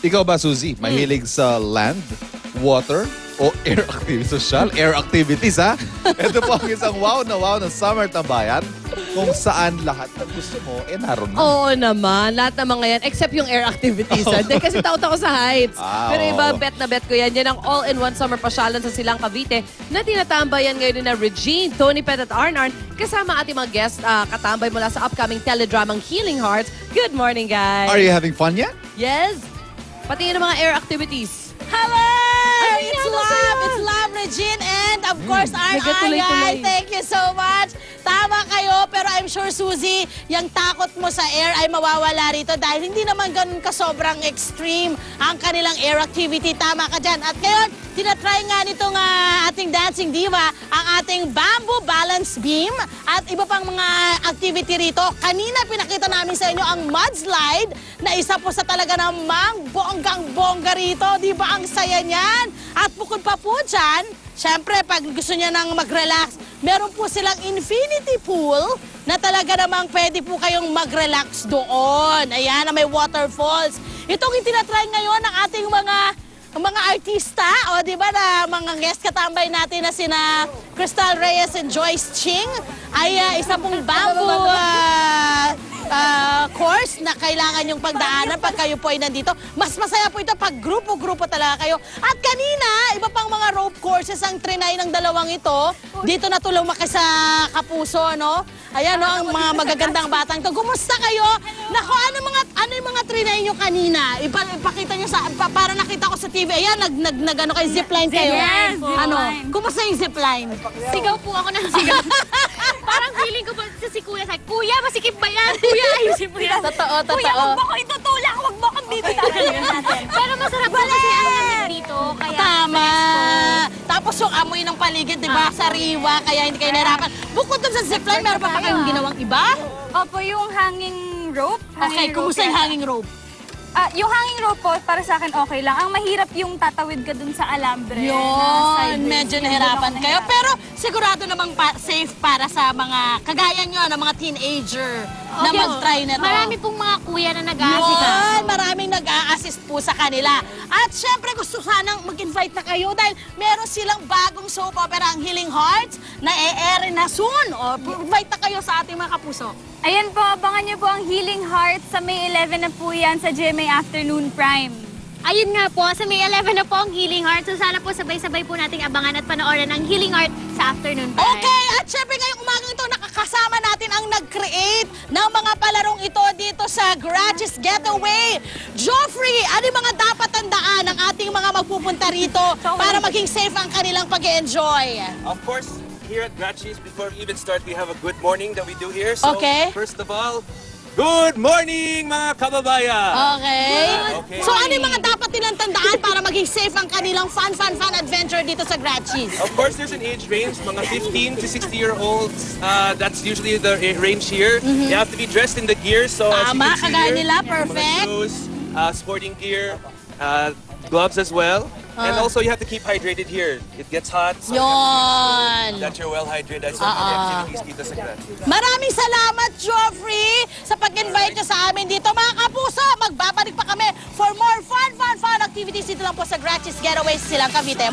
Ikaw ba, Suzy? Mahilig sa land, water, o air activities? Social air activities, ha? Ito po ang isang wow na summer tambayan kung saan lahat na gusto mo, naroon na. Oo naman. Lahat naman ngayon, except yung air activities. Hindi kasi takot ako sa heights. Pero iba, bet na bet ko yan. Yan ang all-in-one summer pasyalan sa Silang Cavite na tinatambayan ngayon na Regine, Tony Pet at Arn kasama ating mga guest katambay mula sa upcoming teledramang Healing Hearts. Good morning, guys. Are you having fun yet? Yes. Pati yung mga air activities. Hello! Ay, It's Love, Regine, and of course, Arn. Nagatuloy-tuloy. Thank you so much. Tama kayo, pero I'm sure, Suzy, yung takot mo sa air ay mawawala rito dahil hindi naman ganun kasobrang extreme ang kanilang air activity. Tama ka dyan. At ngayon, tinatry nga nitong ating dancing diva ang ating bamboo balance beam at iba pang mga activity rito. Kanina pinakita namin sa inyo ang mudslide na isa po sa talaga namang bonggang-bongga rito. Di ba ang saya niyan? At bukod pa po dyan, syempre pag gusto niya nang mag-relax, meron po silang infinity pool na talaga namang pwede po kayong mag-relax doon. Ayan, na may waterfalls. Itong itinatry ngayon ng ating mga artista, o di ba na mga guest katambay natin na sina Crystal Reyes and Joyce Ching, ay isa pong bamboo course na kailangan yung pagdaanan pag kayo po ay nandito. Mas masaya po ito pag grupo-grupo talaga kayo. At kanina, iba pang mga rope courses ang trinay ng dalawang ito. Dito na tulong sa Kapuso, no? Ayan, no, ang mga magagandang batang to. Kumusta kayo? Nako, ano yung mga trinay nyo kanina? Ipakita nyo para nakita ko sa TV. Ayan, nag kayo, zipline kayo. Yes, Ano? zipline. Kumusta yung zipline? Sigaw po ako ng sigaw. Parang feeling ko po si Kuya, sabi, Kuya, masikip ba yan? Kuya, ayusin mo yan. Totoo. Kuya, wag mo ko itutulak, wag mo kang bibitahin. Pero masarap po kasi ang lamig dito. Kaya Tama. Tapos yung amoy ng paligid, di ba? Sariwa, kaya hindi kayo nahirapan. Bukod dun sa zipline, meron pa kayong ginawang iba? Opo, yung hanging rope. Okay, kumusta yung hanging rope? Yung hanging rope po, para sa akin okay lang. Ang mahirap yung tatawid ka dun sa alambre. na Yun, sideways. medyo Yun, nahirapan dun ako kayo. nahirapan. Pero sigurado namang safe para sa mga kagaya nyo, na mga teenager na Okay. mag-try na to. Marami pong mga kuya na Yun, nag-aasikaso. maraming nag-a-assist po sa kanila. At syempre gusto sanang mag-invite na kayo dahil meron silang bagong soap opera, ang Healing Hearts, na e-air na soon. O, invite na kayo sa ating mga kapuso. Ayan po, abangan niyo po ang Healing Hearts sa May 11 na po yan sa GMA Afternoon Prime. Ayun nga po, sa May 11 na po ang Healing Hearts. So sana po sabay-sabay po nating abangan at panoorin ang Healing Heart sa Afternoon Prime. Okay, at syempre ngayong umagang ito, nakakasama natin ang nag-create ng mga palarong ito dito sa Gratchis Getaway. Joffrey, ano yung mga dapat tandaan ng ating mga magpupunta rito para maging safe ang kanilang pag-enjoy? Of course, here at Gratchis, before we even start, we have a good morning that we do here. So, Okay. first of all, good morning, mga kababayan! Okay. So ano yung mga dapat nilang tandaan para maging safe ang kanilang fun adventure dito sa Gratchis? Of course, there's an age range, mga 15 to 60-year-olds. That's usually the range here. You have to be dressed in the gear. So, as you Tama, can see kagaya here, nila, mga perfect. shoes, sporting gear, gloves as well. And also, you have to keep hydrated here. It gets hot. So Yon. that you're well hydrated sa mga activities dito sa Gratchis. Maraming salamat, Joffrey, sa pag-invite nyo sa amin dito. Mga kapuso, magbabalik pa kami for more fun activities dito lang po sa Gratchis Getaways Silang Cavite.